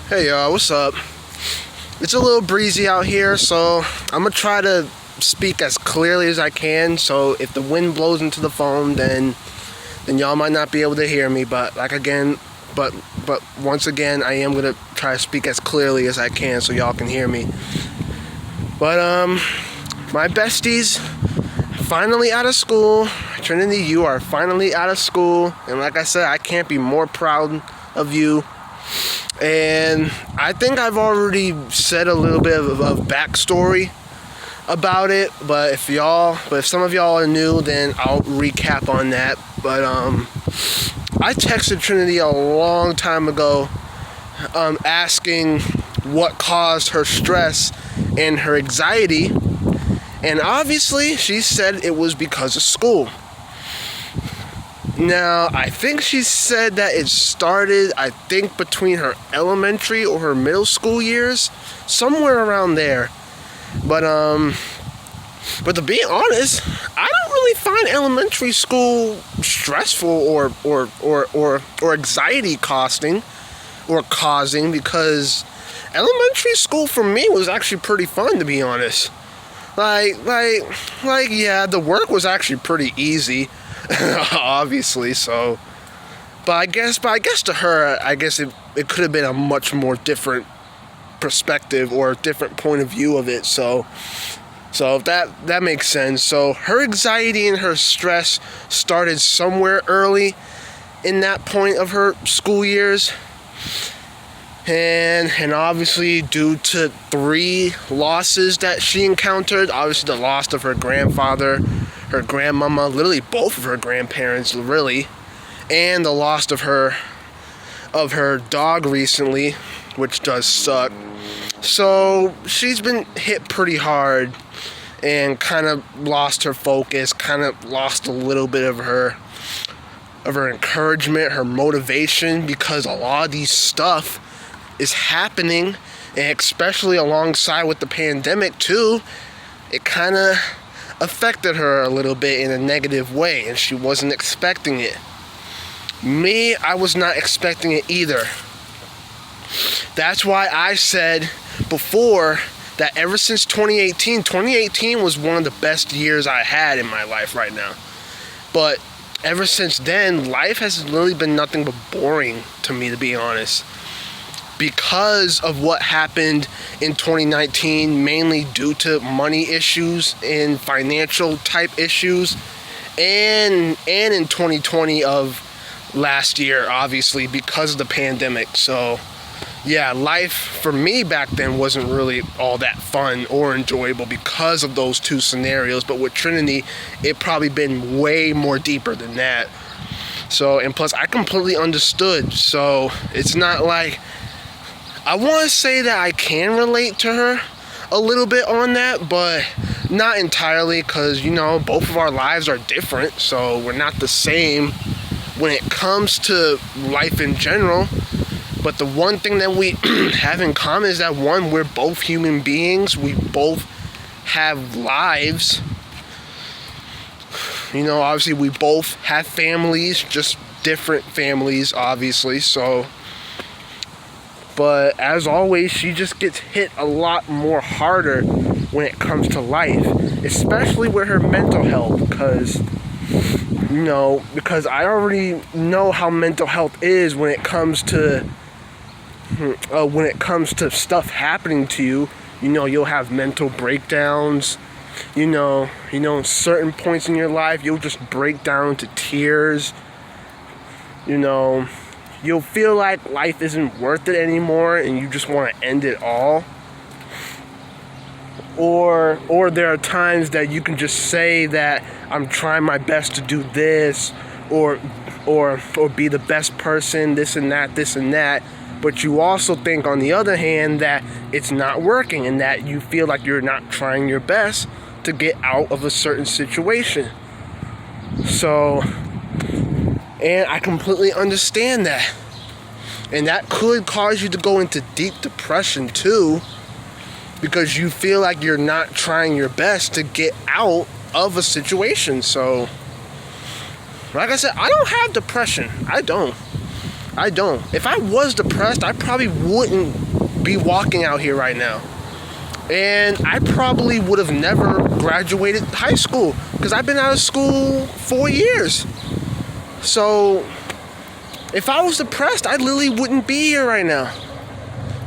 Hey y'all, what's up? It's a little breezy out here, so I'm gonna try to speak as clearly as I can. So if the wind blows into the phone, then y'all might not be able to hear me. But once again, I am gonna try to speak as clearly as I can so y'all can hear me. But my besties finally out of school. Trinity, you are finally out of school, and like I said, I can't be more proud of you. And I think I've already said a little bit of backstory about it, but if some of y'all are new, then I'll recap on that. But I texted Trinity a long time ago, asking what caused her stress and her anxiety, and obviously she said it was because of school. Now, I think she said that it started, between her elementary or her middle school years, somewhere around there. But to be honest, I don't really find elementary school stressful or anxiety causing, because elementary school for me was actually pretty fun, to be honest. Yeah, the work was actually pretty easy. Obviously, so but I guess to her, it could have been a much more different perspective or a different point of view of it. So that makes sense. So her anxiety and her stress started somewhere early in that point of her school years, and obviously due to 3 losses that she encountered. Obviously the loss of her grandfather, her grandmama, literally both of her grandparents, really, and the loss of her dog recently, which does suck. So she's been hit pretty hard and kind of lost her focus, kind of lost a little bit of her encouragement, her motivation, because a lot of these stuff is happening, and especially alongside with the pandemic too, it kind of affected her a little bit in a negative way, and she wasn't expecting it. Me, I was not expecting it either. That's why I said before that ever since 2018 was one of the best years I had in my life right now. But ever since then, life has literally been nothing but boring to me, to be honest. Because of what happened in 2019, mainly due to money issues and financial type issues, and in 2020 of last year, obviously, because of the pandemic. So yeah, life for me back then wasn't really all that fun or enjoyable because of those 2 scenarios. But with Trinity, it probably been way more deeper than that. So, and plus I completely understood. So it's not like, I want to say that I can relate to her a little bit on that, but not entirely, because, both of our lives are different, so we're not the same when it comes to life in general. But the one thing that we have in common is that, one, we're both human beings, we both have lives. Obviously we both have families, just different families, obviously, so. But as always, she just gets hit a lot more harder when it comes to life, especially with her mental health, because I already know how mental health is when it comes to stuff happening to you. You'll have mental breakdowns. Certain points in your life, you'll just break down to tears. You'll feel like life isn't worth it anymore and you just want to end it all. Or there are times that you can just say that I'm trying my best to do this or be the best person, this and that. But you also think, on the other hand, that it's not working and that you feel like you're not trying your best to get out of a certain situation. So, and I completely understand that. And that could cause you to go into deep depression too, because you feel like you're not trying your best to get out of a situation. So, like I said, I don't have depression. I don't. I don't. If I was depressed, I probably wouldn't be walking out here right now. And I probably would have never graduated high school because I've been out of school 4 years. So if I was depressed, I literally wouldn't be here right now.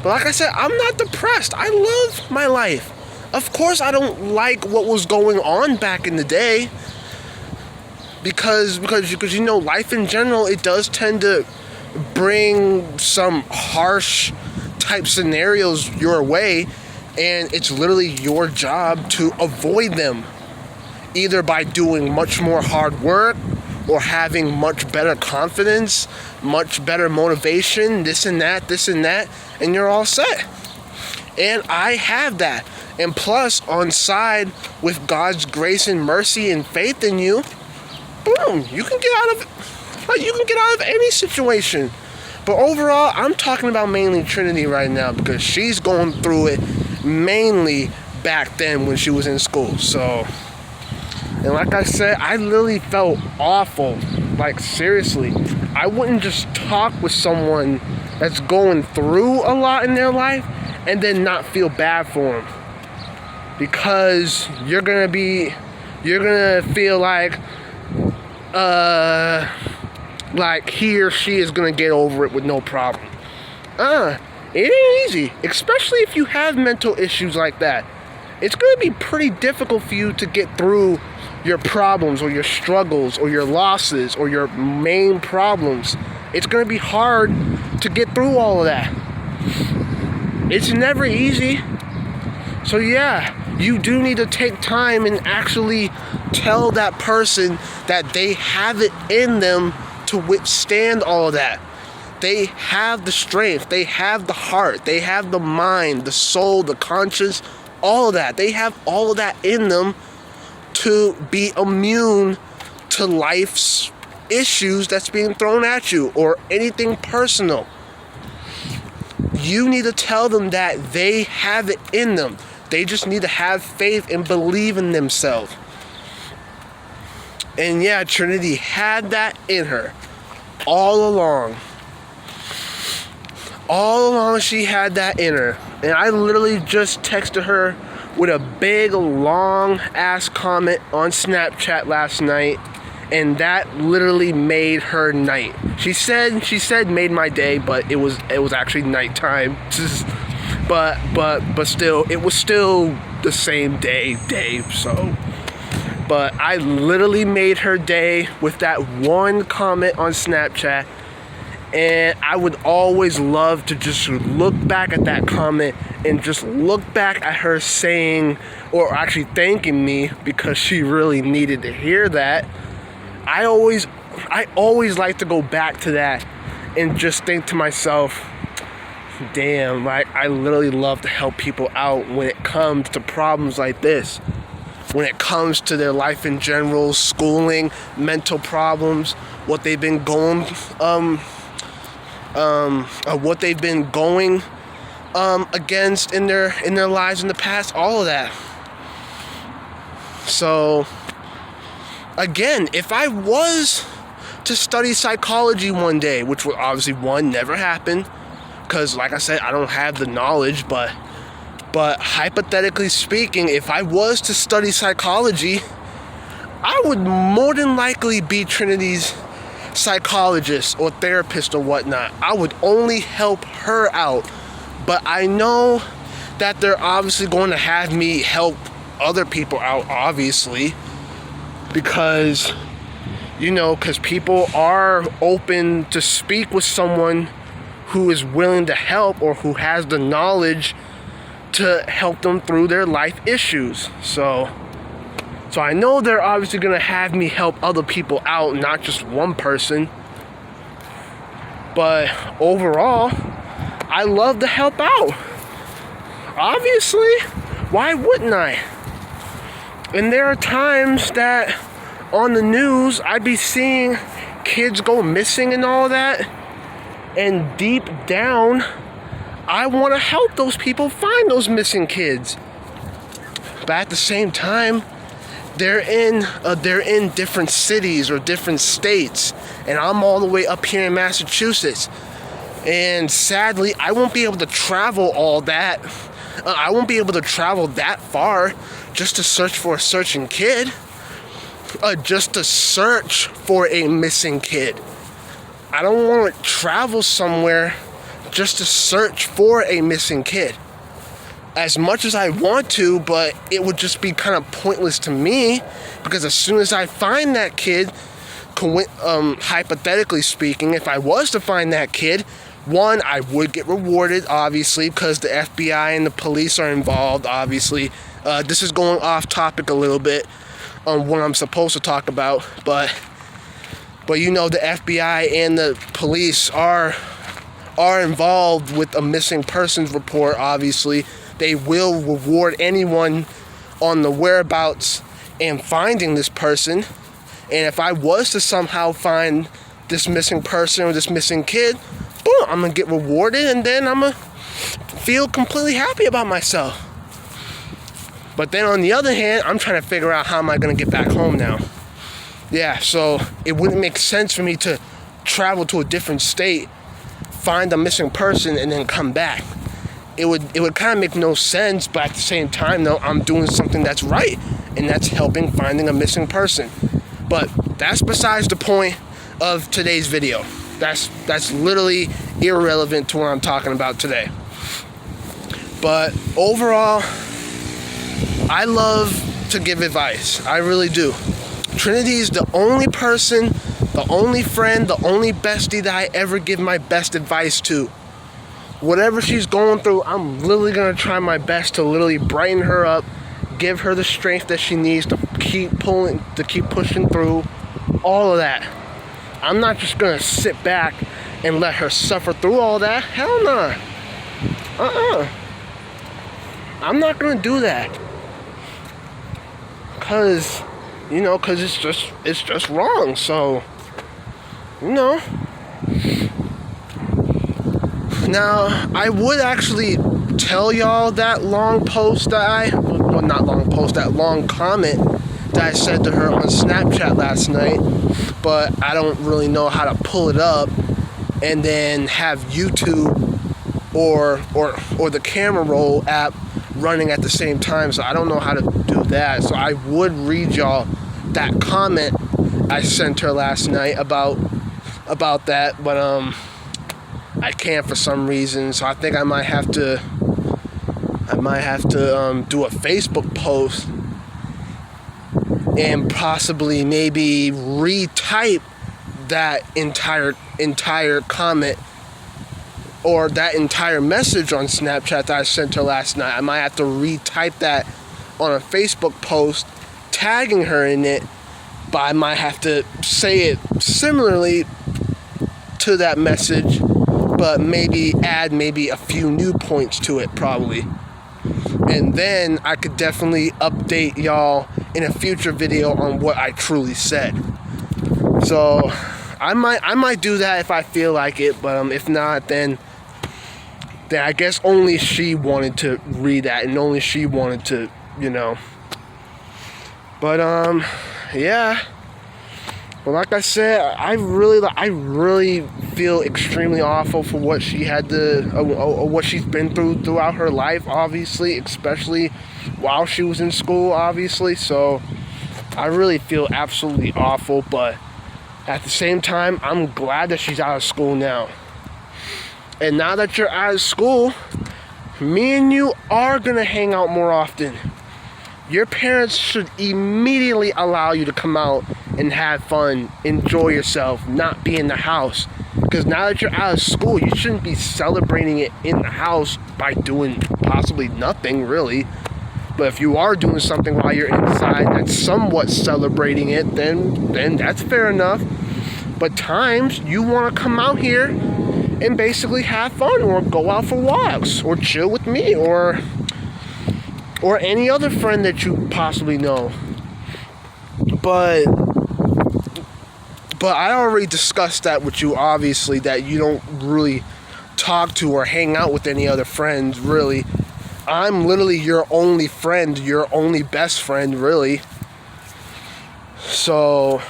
But like I said, I'm not depressed. I love my life. Of course, I don't like what was going on back in the day. Because you know, life in general, it does tend to bring some harsh type scenarios your way. And it's literally your job to avoid them. Either by doing much more hard work or having much better confidence, much better motivation, this and that, and you're all set. And I have that. And plus, on side with God's grace and mercy and faith in you, boom, you can get out of any situation. But overall, I'm talking about mainly Trinity right now because she's going through it mainly back then when she was in school. So, and like I said, I literally felt awful. Like, seriously, I wouldn't just talk with someone that's going through a lot in their life and then not feel bad for them, because you're gonna feel like he or she is gonna get over it with no problem. It ain't easy, especially if you have mental issues like that. It's gonna be pretty difficult for you to get through your problems or your struggles or your losses or your main problems. It's gonna be hard to get through all of that. It's never easy. So yeah, you do need to take time and actually tell that person that they have it in them to withstand all of that. They have the strength, they have the heart, they have the mind, the soul, the conscience, all of that. They have all of that in them to be immune to life's issues that's being thrown at you or anything personal. You need to tell them that they have it in them. They just need to have faith and believe in themselves. And yeah, Trinity had that in her all along. All along she had that in her. And I literally just texted her with a big long ass comment on Snapchat last night, and that literally made her night. She said made my day, but it was actually nighttime. but still, it was still the same day. So, but I literally made her day with that one comment on Snapchat. And I would always love to just look back at that comment and just look back at her saying, or actually thanking me, because she really needed to hear that. I always like to go back to that and just think to myself, damn, like, I literally love to help people out when it comes to problems like this. When it comes to their life in general, schooling, mental problems, what they've been going against in their lives in the past, all of that. So again, if I was to study psychology one day, which would obviously never happen, because like I said, I don't have the knowledge, but hypothetically speaking, if I was to study psychology, I would more than likely be Trinity's psychologist or therapist or whatnot. I would only help her out. But I know that they're obviously going to have me help other people out, obviously, because people are open to speak with someone who is willing to help or who has the knowledge to help them through their life issues. So I know they're obviously going to have me help other people out, not just one person. But overall, I love to help out. Obviously, why wouldn't I? And there are times that on the news, I'd be seeing kids go missing and all that. And deep down, I want to help those people find those missing kids. But at the same time, they're in different cities or different states, and I'm all the way up here in Massachusetts. And sadly, I won't be able to travel all that. I won't be able to travel that far just to search for a searching kid. Just to search for a missing kid. I don't want to travel somewhere just to search for a missing kid. As much as I want to, but it would just be kind of pointless to me, because as soon as I find that kid, hypothetically speaking, if I was to find that kid, one, I would get rewarded, obviously, because the FBI and the police are involved, obviously. This is going off topic a little bit on what I'm supposed to talk about, but you know, the FBI and the police are involved with a missing persons report, obviously. They will reward anyone on the whereabouts and finding this person. And if I was to somehow find this missing person or this missing kid, boom, I'm going to get rewarded, and then I'm going to feel completely happy about myself. But then on the other hand, I'm trying to figure out how am I going to get back home now. Yeah, so it wouldn't make sense for me to travel to a different state, find a missing person, and then come back. It would kind of make no sense, but at the same time, though, I'm doing something that's right, and that's helping finding a missing person. But that's besides the point of today's video. That's literally irrelevant to what I'm talking about today. But overall, I love to give advice. I really do. Trinity is the only person, the only friend, the only bestie that I ever give my best advice to. Whatever she's going through, I'm literally going to try my best to literally brighten her up, give her the strength that she needs to keep pushing through, all of that. I'm not just going to sit back and let her suffer through all that. Hell no. I'm not going to do that. Cause it's just wrong. So, Now, I would actually tell y'all that long comment that I said to her on Snapchat last night, but I don't really know how to pull it up and then have YouTube or the camera roll app running at the same time, so I don't know how to do that. So I would read y'all that comment I sent her last night about that, but I can't for some reason. So I think I might have to do a Facebook post and possibly maybe retype that entire comment or that entire message on Snapchat that I sent her last night. I might have to retype that on a Facebook post, tagging her in it, but I might have to say it similarly to that message, but maybe add a few new points to it, probably. And then I could definitely update y'all in a future video on what I truly said. So I might do that if I feel like it, but if not, then I guess only she wanted to read that, and only she wanted to, But yeah. But like I said, I really feel extremely awful for what she had to, what she's been throughout her life, obviously, especially while she was in school, obviously. So I really feel absolutely awful, but at the same time, I'm glad that she's out of school now. And now that you're out of school, me and you are going to hang out more often. Your parents should immediately allow you to come out and have fun, enjoy yourself, not be in the house. Because now that you're out of school, you shouldn't be celebrating it in the house by doing possibly nothing, really. But if you are doing something while you're inside that's somewhat celebrating it, then that's fair enough. But times you want to come out here and basically have fun, or go out for walks, or chill with me, or any other friend that you possibly know. But I already discussed that with you, obviously, that you don't really talk to or hang out with any other friends, really. I'm literally your only friend, your only best friend, really. So,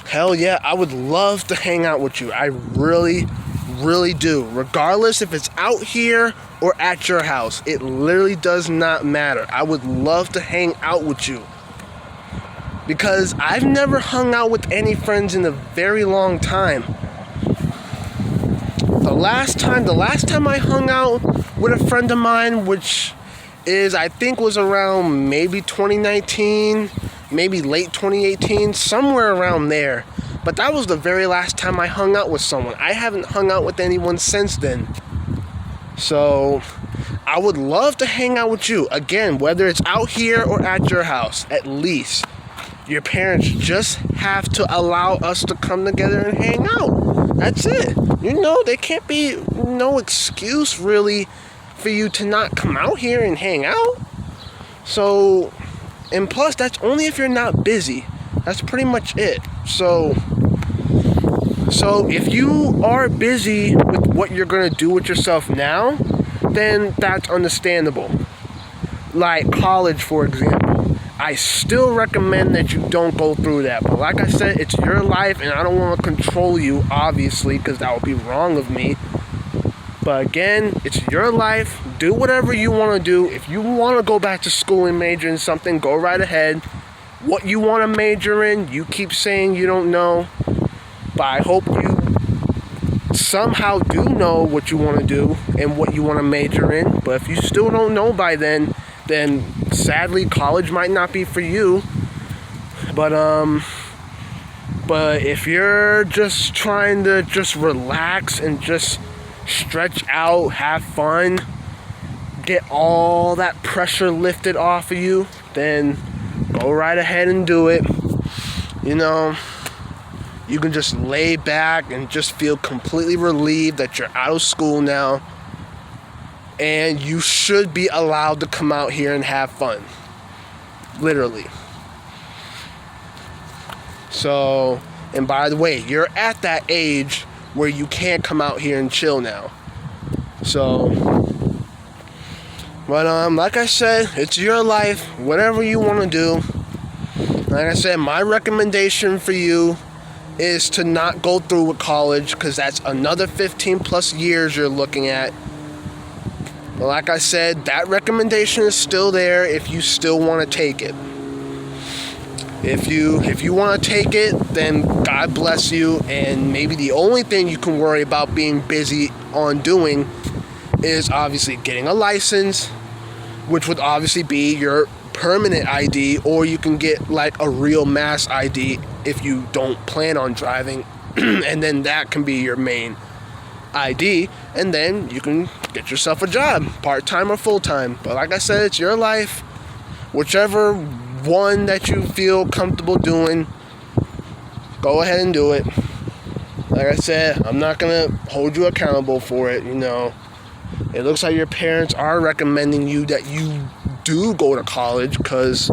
hell yeah, I would love to hang out with you. I really, really do. Regardless if it's out here or at your house, it literally does not matter. I would love to hang out with you. Because I've never hung out with any friends in a very long time. The last time I hung out with a friend of mine, which I think was around maybe 2019, maybe late 2018, somewhere around there. But that was the very last time I hung out with someone. I haven't hung out with anyone since then. So, I would love to hang out with you. Again, whether it's out here or at your house, at least. Your parents just have to allow us to come together and hang out. That's it. There can't be no excuse really for you to not come out here and hang out. So, and plus, that's only if you're not busy. That's pretty much it. So if you are busy with what you're going to do with yourself now, then that's understandable. Like college, for example. I still recommend that you don't go through that. But like I said, it's your life, and I don't want to control you, obviously, because that would be wrong of me. But again, it's your life. Do whatever you want to do. If you want to go back to school and major in something, go right ahead. What you want to major in, you keep saying you don't know. But I hope you somehow do know what you want to do and what you want to major in. But if you still don't know by then sadly college might not be for you. But if you're just trying to just relax and just stretch out, have fun, get all that pressure lifted off of you, then go right ahead and do it. You can just lay back and just feel completely relieved that you're out of school now. And you should be allowed to come out here and have fun. Literally. So, and by the way, you're at that age where you can't come out here and chill now. So, but like I said, it's your life. Whatever you want to do. Like I said, my recommendation for you is to not go through with college, because that's another 15 plus years you're looking at. But like I said, that recommendation is still there if you still want to take it. If you want to take it, then God bless you. And maybe the only thing you can worry about being busy on doing is obviously getting a license, which would obviously be your permanent ID, or you can get like a real mass ID if you don't plan on driving, and then that can be your main ID, and then you can get yourself a job, part-time or full-time. But like I said, it's your life. Whichever one that you feel comfortable doing, go ahead and do it. Like I said, I'm not gonna hold you accountable for it. It looks like your parents are recommending you that you do go to college, because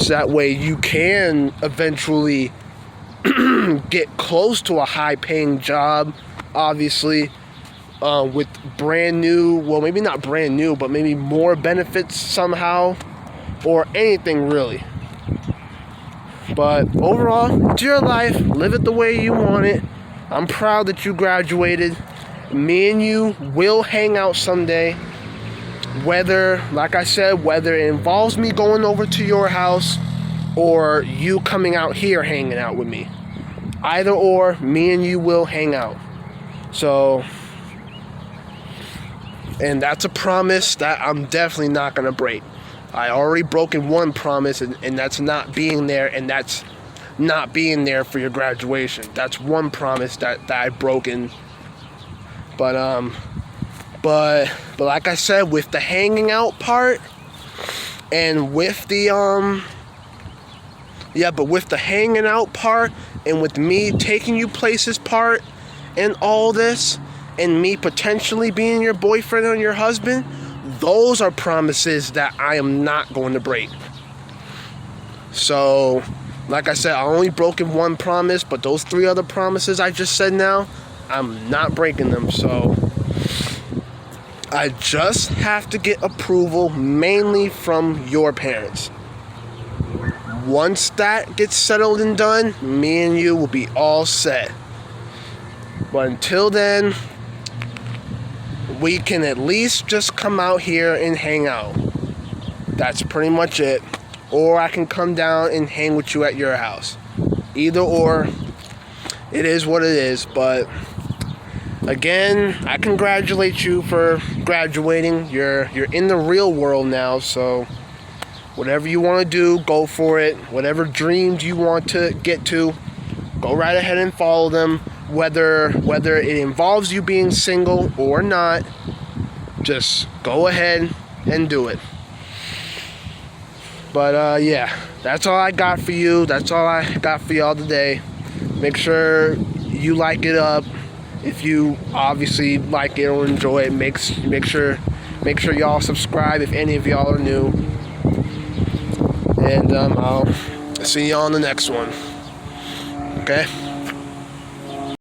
that way you can eventually get close to a high-paying job, obviously, with brand new, well, maybe not brand new, but maybe more benefits somehow, or anything really. But overall, it's your life. Live it the way you want it. I'm proud that you graduated. Me and you will hang out someday. Whether, like I said, whether it involves me going over to your house or you coming out here hanging out with me. Either or, me and you will hang out. So, and that's a promise that I'm definitely not going to break. I already broken one promise, and that's not being there, and that's not being there for your graduation. That's one promise that I've broken. But like I said, with the hanging out part, and with the with the hanging out part, and with me taking you places part, and all this, and me potentially being your boyfriend or your husband, those are promises that I am not going to break. So, like I said, I only broken one promise, but those 3 other promises I just said now, I'm not breaking them. So, I just have to get approval mainly from your parents. once that gets settled and done, me and you will be all set. But until then, we can at least just come out here and hang out. That's pretty much it. Or I can come down and hang with you at your house. Either or, it is what it is. But again, I congratulate you for graduating. You're in the real world now, so whatever you want to do, go for it. Whatever dreams you want to get to, go right ahead and follow them. Whether it involves you being single or not, just go ahead and do it. But yeah, that's all I got for you. That's all I got for y'all today. Make sure you like it up. If you obviously like it or enjoy it, make sure y'all subscribe if any of y'all are new. And I'll see y'all on the next one. Okay?